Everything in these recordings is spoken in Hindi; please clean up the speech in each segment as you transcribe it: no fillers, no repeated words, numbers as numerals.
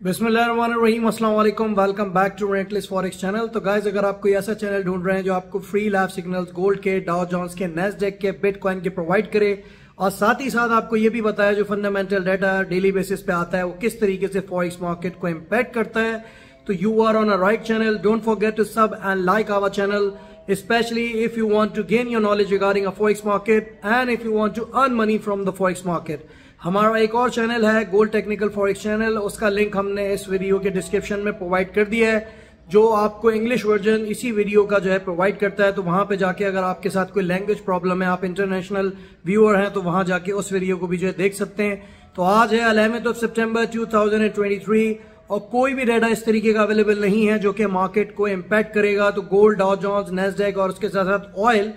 बिस्मिल्लाहिर्रहमानिर्रहीम, अस्सलाम वालेकुम, welcome back to rentless forex channel. तो गाइस, अगर आप कोई ऐसा चैनल ढूंढ रहे हैं जो आपको फ्री लाइव सिग्नल्स गोल्ड के, डाउ जोन्स के, नेस्डेक के, बिटकॉइन के प्रोवाइड करे और साथ ही साथ आपको ये भी बताया जो फंडामेंटल डाटा डेली बेसिस पे आता है वो किस तरीके से फॉरेक्स मार्केट को इम्पैक्ट करता है, तो you are on a right channel. Don't forget to sub and like our channel, especially if you want to gain your knowledge regarding a forex market and if you want to earn money from the forex market। हमारा एक और चैनल है गोल्ड टेक्निकल फॉरेक्स चैनल, उसका लिंक हमने इस वीडियो के डिस्क्रिप्शन में प्रोवाइड कर दिया है, जो आपको इंग्लिश वर्जन इसी वीडियो का जो है प्रोवाइड करता है। तो वहां पे जाके अगर आपके साथ कोई लैंग्वेज प्रॉब्लम है, आप इंटरनेशनल व्यूअर हैं, तो वहां जाके उस वीडियो को भी जो है देख सकते हैं। तो आज है 11 सितंबर 2023 और कोई भी डाटा इस तरीके का अवेलेबल नहीं है जो कि मार्केट को इम्पैक्ट करेगा। तो गोल्ड, डाउ जोन्स, नेस्डेक और उसके साथ साथ ऑयल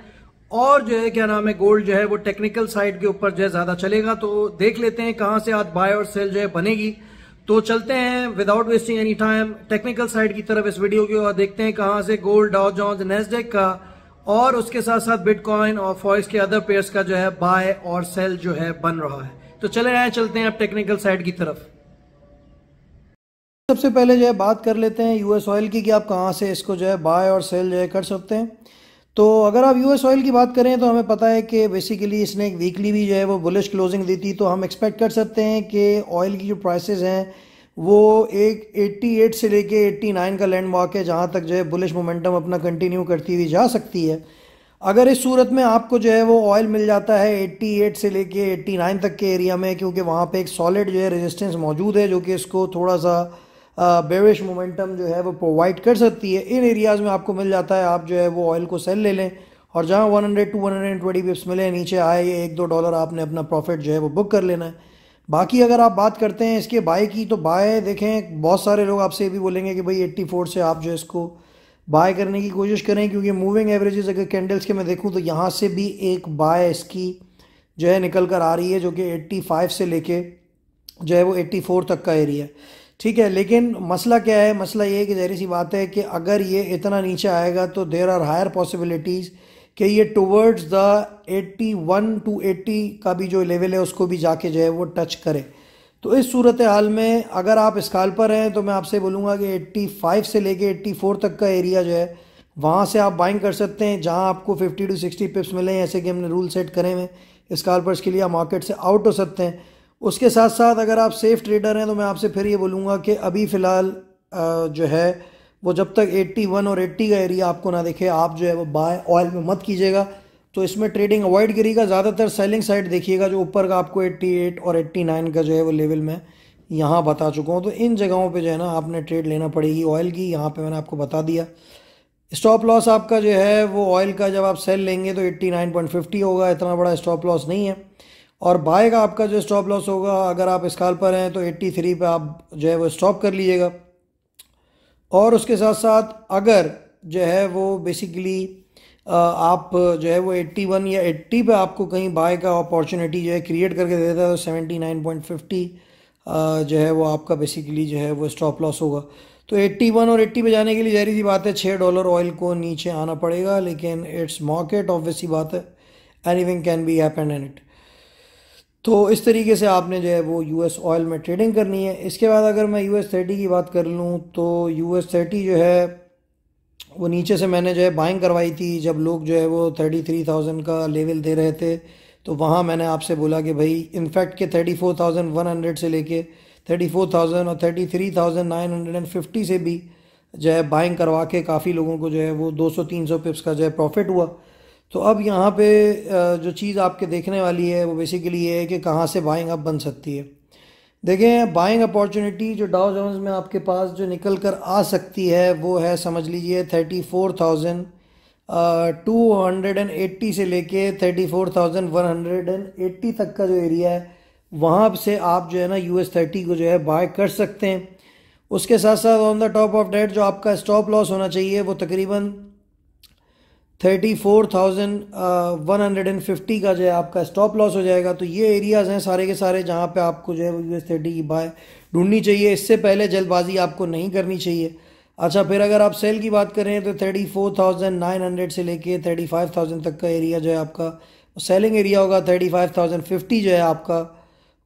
और जो है क्या नाम है गोल्ड जो है वो टेक्निकल साइड के ऊपर जो है ज्यादा चलेगा। तो देख लेते हैं कहां से आज बाय और सेल जो है बनेगी। तो चलते हैं without wasting any time technical side की तरफ इस वीडियो की और देखते हैं कहां से गोल्ड, डाउ जोन्स, नेस्डेक का और उसके साथ साथ बिटकॉइन और फॉरेक्स के अदर पेयर्स का जो है बाय और सेल जो है बन रहा है। तो चलते हैं अब टेक्निकल साइड की तरफ। सबसे पहले जो है बात कर लेते हैं यूएस ऑयल की कि आप कहाँ से इसको जो है बाय और सेल जो है कर सकते हैं। तो अगर आप यूएस ऑयल की बात करें तो हमें पता है कि बेसिकली इसने एक वीकली भी जो है वो बुलिश क्लोजिंग दी थी। तो हम एक्सपेक्ट कर सकते हैं कि ऑयल की जो प्राइसेस हैं वो एक 88 से लेके 89 का लैंडमार्क है, जहाँ तक जो है बुलिश मोमेंटम अपना कंटिन्यू करती हुई जा सकती है। अगर इस सूरत में आपको जो है वो ऑयल मिल जाता है 88 से लेके 89 तक के एरिया में, क्योंकि वहाँ पे एक सॉलिड जो है रेजिस्टेंस मौजूद है जो कि इसको थोड़ा सा बेरिश मोमेंटम जो है वो प्रोवाइड कर सकती है। इन एरियाज़ में आपको मिल जाता है, आप जो है वो ऑयल को सेल ले लें और जहाँ 100 to 120 पिप्स मिले नीचे आए ये $1-2 आपने अपना प्रॉफिट जो है वो बुक कर लेना है। बाकी अगर आप बात करते हैं इसके बाय की, तो बाय देखें बहुत सारे लोग आपसे ये भी बोलेंगे कि भाई 84 से आप जो है इसको बाय करने की कोशिश करें, क्योंकि मूविंग एवरेजेस अगर कैंडल्स के मैं देखूँ तो यहाँ से भी एक बाय इसकी जो है निकल कर आ रही है जो कि 85 से लेके जो है वो 84 तक का एरिया है। ठीक है, लेकिन मसला क्या है? मसला ये है कि ज़ाहिर सी बात है कि अगर ये इतना नीचे आएगा तो देर आर हायर पॉसिबिलिटीज़ कि ये टुवर्ड्स द 81 to 80 का भी जो लेवल है उसको भी जाके जो है वो टच करे। तो इस सूरत हाल में अगर आप स्कैल्पर हैं तो मैं आपसे बोलूँगा कि 85 से लेके 84 तक का एरिया जो है वहाँ से आप बाइंग कर सकते हैं, जहाँ आपको 50 to 60 पिप्स मिले, ऐसे कि हमने रूल सेट करे हुए स्कैल्पर्स के लिए आप मार्केट से आउट हो सकते हैं। उसके साथ साथ अगर आप सेफ ट्रेडर हैं तो मैं आपसे फिर ये बोलूँगा कि अभी फ़िलहाल जो है वो जब तक 81 और 80 का एरिया आपको ना दिखे आप जो है वो बाय ऑयल में मत कीजिएगा। तो इसमें ट्रेडिंग अवॉइड करिएगा, ज़्यादातर सेलिंग साइड देखिएगा जो ऊपर का आपको 88 और 89 का जो है वो लेवल में यहाँ बता चुका हूँ। तो इन जगहों पे जो है ना आपने ट्रेड लेना पड़ेगी ऑयल की। यहाँ पे मैंने आपको बता दिया स्टॉप लॉस आपका जो है वो ऑयल का जब आप सेल लेंगे तो 89.50 होगा, इतना बड़ा स्टॉप लॉस नहीं है। और बाय का आपका जो स्टॉप लॉस होगा अगर आप स्कैल्पर हैं तो 83 पे आप जो है वो स्टॉप कर लीजिएगा। और उसके साथ साथ अगर जो है वो बेसिकली आप जो है वो 81 या 80 पे आपको कहीं बाय का अपॉर्चुनिटी जो है क्रिएट करके देता है तो 79.50 जो है वो आपका बेसिकली जो है वो स्टॉप लॉस होगा। तो 81 और 80 पे जाने के लिए ज़ाहिर सी बात है $6 ऑयल को नीचे आना पड़ेगा, लेकिन इट्स मार्केट, ऑब्वियस सी बात है, anything can be happen in it. तो इस तरीके से आपने जो है वो यूएस ऑयल में ट्रेडिंग करनी है। इसके बाद अगर मैं US 30 की बात कर लूँ तो US 30 जो है वो नीचे से मैंने जो है बाइंग करवाई थी जब लोग जो है वो 33,000 का लेवल दे रहे थे। तो वहाँ मैंने आपसे बोला कि भाई इनफैक्ट के 34,100 से लेके 34,000 और 33,950 से भी जो है बाइंग करवा के काफ़ी लोगों को जो है वो 200-300 पिप्स का जो है प्रॉफिट हुआ। तो अब यहाँ पे जो चीज़ आपके देखने वाली है वो बेसिकली ये है कि कहाँ से बाइंग अप बन सकती है। देखें बाइंग अपॉर्चुनिटी जो डाउ जोन्स में आपके पास जो निकल कर आ सकती है वो है, समझ लीजिए 34,280 से लेके 34,180 तक का जो एरिया है वहाँ से आप जो है ना US 30 को जो है बाय कर सकते हैं। उसके साथ साथ on the top of date जो आपका स्टॉप लॉस होना चाहिए वो तकरीबन 34,150 का जो है आपका स्टॉप लॉस हो जाएगा। तो ये एरियाज़ हैं सारे के सारे जहाँ पे आपको जो है वो US 30 की बाय ढूंढनी चाहिए। इससे पहले जल्दबाजी आपको नहीं करनी चाहिए। अच्छा, फिर अगर आप सेल की बात करें तो 34,900 से लेके 35,000 तक का एरिया जो है आपका सेलिंग एरिया होगा। 35,050 जो है आपका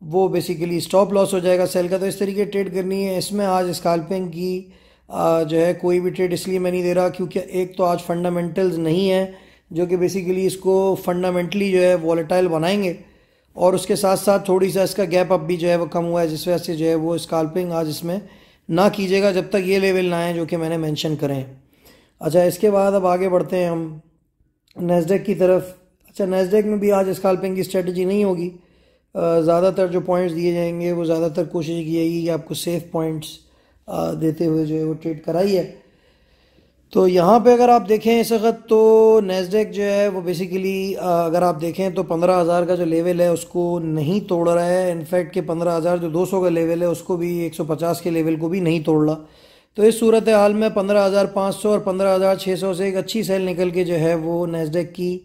वो बेसिकली स्टॉप लॉस हो जाएगा सेल का। तो इस तरीके ट्रेड करनी है। इसमें आज स्कैल्पिंग की जो है कोई भी ट्रेड इसलिए मैं नहीं दे रहा क्योंकि एक तो आज फंडामेंटल्स नहीं है जो कि बेसिकली इसको फंडामेंटली जो है वॉलेटाइल बनाएंगे, और उसके साथ साथ थोड़ी सा इसका गैप अप भी जो है वो कम हुआ है, जिस वजह से जो है वो स्कैल्पिंग आज इसमें ना कीजिएगा जब तक ये लेवल ना आए जो कि मैंने मेंशन करें हैं। अच्छा, इसके बाद अब आगे बढ़ते हैं हम नैस्डैक की तरफ। अच्छा, नैस्डैक में भी आज स्कैल्पिंग की स्ट्रेटजी नहीं होगी। ज़्यादातर जो पॉइंट्स दिए जाएंगे वो ज़्यादातर कोशिश की जाएगी कि आपको सेफ पॉइंट्स देते हुए जो है वो ट्रेड कराई है। तो यहाँ पे अगर आप देखें इस वक्त तो नैस्डैक जो है वो बेसिकली अगर आप देखें तो 15,000 का जो लेवल है उसको नहीं तोड़ रहा है। इनफैक्ट कि 15,000 जो 200 का लेवल है उसको भी 150 के लेवल को भी नहीं तोड़ रहा। तो इस सूरत हाल में 15,500 और 15,600 से एक अच्छी सेल निकल के जो है वो नैस्डैक की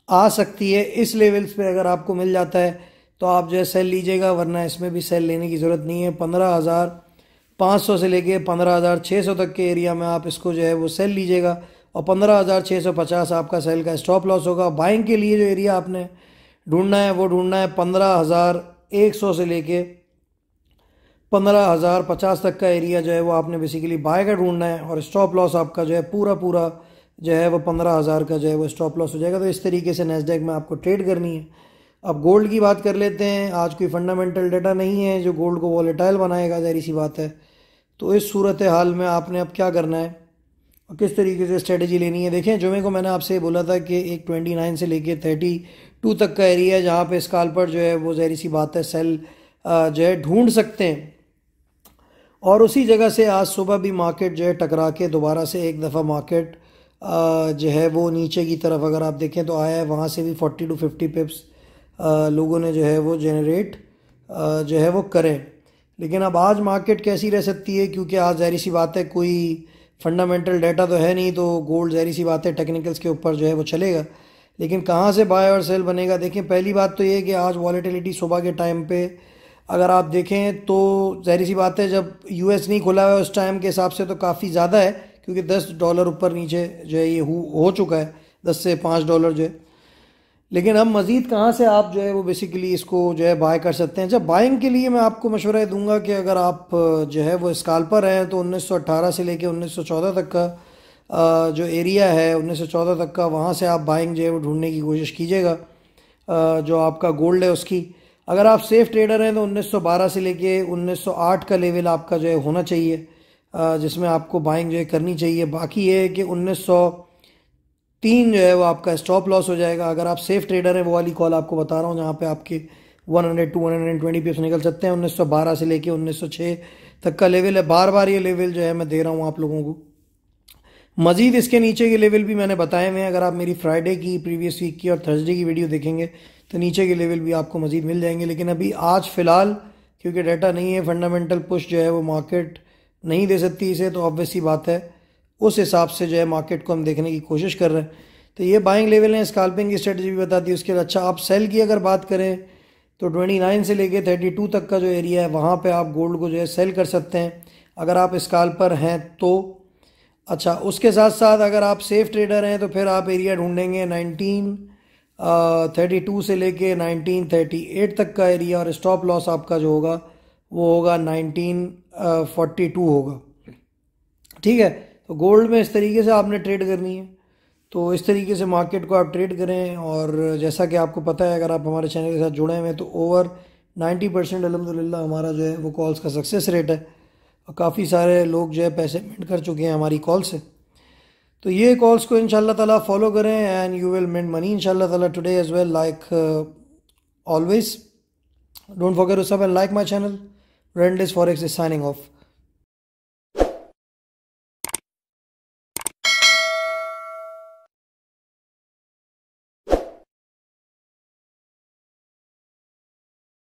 आ सकती है। इस लेवल्स पे अगर आपको मिल जाता है तो आप जो है सेल लीजिएगा, वरना इसमें भी सेल लेने की ज़रूरत नहीं है। 15,500 से लेके 15,600 तक के एरिया में आप इसको जो है वो सेल लीजिएगा, और 15,650 आपका सेल का स्टॉप लॉस होगा। बाइंग के लिए जो एरिया आपने ढूंढना है वो ढूंढना है 15,100 से लेके 15,050 तक का एरिया जो है वो आपने बेसिकली बाय का ढूंढना है, और स्टॉप लॉस आपका जो है पूरा जो है वो 15,000 का जो है वो स्टॉप लॉस हो जाएगा। तो इस तरीके से नैस्डैक में आपको ट्रेड करनी है। अब गोल्ड की बात कर लेते हैं। आज कोई फंडामेंटल डाटा नहीं है जो गोल्ड को वॉलेटाइल बनाएगा, ज़ाहिर सी बात है। तो इस सूरत हाल में आपने अब क्या करना है और किस तरीके से स्ट्रेटजी लेनी है। देखें, जुमे को मैंने आपसे बोला था कि एक 29 से लेके 32 तक का एरिया है जहाँ पे स्कैल्पर जो है वो ज़ाहिर सी बात है सेल जो है ढूंढ सकते हैं, और उसी जगह से आज सुबह भी मार्केट जो है टकरा के दोबारा से एक दफ़ा मार्केट जो है वो नीचे की तरफ अगर आप देखें तो आया है। वहाँ से भी 40 to 50 पिप्स लोगों ने जो है वो जनरेट जो है वो करें। लेकिन अब आज मार्केट कैसी रह सकती है, क्योंकि आज ज़ाहिर सी बात है कोई फंडामेंटल डाटा तो है नहीं, तो गोल्ड ज़ाहिर सी बात है टेक्निकल्स के ऊपर जो है वो चलेगा। लेकिन कहाँ से बाय और सेल बनेगा, देखें पहली बात तो ये है कि आज वॉलेटिलिटी सुबह के टाइम पे अगर आप देखें तो ज़ाहिर सी बात है जब यूएस नहीं खुला हुआ है उस टाइम के हिसाब से तो काफ़ी ज़्यादा है, क्योंकि $10 ऊपर नीचे जो है ये हो चुका है, $10 से $5 जो है। लेकिन अब मज़ीद कहाँ से आप जो है वो बेसिकली इसको जो है बाय कर सकते हैं। जब बाइंग के लिए मैं आपको मशवरा दूंगा कि अगर आप जो है वो स्कैल्पर हैं तो 1918 से लेके 1914 तक का जो एरिया है 1914 तक का, वहाँ से आप बाइंग जो है वो ढूंढने की कोशिश कीजिएगा जो आपका गोल्ड है उसकी। अगर आप सेफ ट्रेडर हैं तो 1912 से लेके 1908 का लेवल आपका जो है होना चाहिए जिसमें आपको बाइंग जो है करनी चाहिए। बाकी ये है कि 1903 जो है वो आपका स्टॉप लॉस हो जाएगा। अगर आप सेफ ट्रेडर हैं वो वाली कॉल आपको बता रहा हूँ जहाँ पे आपके 100 to 120 पिप्स निकल सकते हैं। 1912 से लेके 1906 तक का लेवल है। बार बार ये लेवल जो है मैं दे रहा हूँ आप लोगों को। मज़ीद इसके नीचे के लेवल भी मैंने बताए हुए हैं। अगर आप मेरी फ्राइडे की, प्रीवियस वीक की और थर्सडे की वीडियो देखेंगे तो नीचे के लेवल भी आपको मज़ीद मिल जाएंगे। लेकिन अभी आज फ़िलहाल क्योंकि डाटा नहीं है, फंडामेंटल पुश जो है वो मार्केट नहीं दे सकती इसे, तो ऑब्वियस सी बात है उस हिसाब से जो है मार्केट को हम देखने की कोशिश कर रहे हैं। तो ये बाइंग लेवल है। स्कैल्पिंग की स्ट्रेटजी भी बता दी उसके बाद। अच्छा, आप सेल की अगर बात करें तो 29 से लेके 32 तक का जो एरिया है वहाँ पे आप गोल्ड को जो है सेल कर सकते हैं अगर आप स्कैल्पर हैं तो। अच्छा, उसके साथ साथ अगर आप सेफ ट्रेडर हैं तो फिर आप एरिया ढूंढेंगे 1932 से लेके 1938 तक का एरिया, और स्टॉप लॉस आपका जो होगा वो होगा 1942 होगा। ठीक है, तो गोल्ड में इस तरीके से आपने ट्रेड करनी है। तो इस तरीके से मार्केट को आप ट्रेड करें। और जैसा कि आपको पता है अगर आप हमारे चैनल के साथ जुड़े हुए हैं तो ओवर 90% अल्हम्दुलिल्लाह हमारा जो है वो कॉल्स का सक्सेस रेट है, और काफ़ी सारे लोग जो है पैसे मिंट कर चुके हैं हमारी कॉल से। तो ये कॉल्स को इंशाल्लाह ताला फॉलो करें and you will mint money इंशाल्लाह ताला today as well like always. Don't forget to sub and like my channel. Rentless forex is signing of.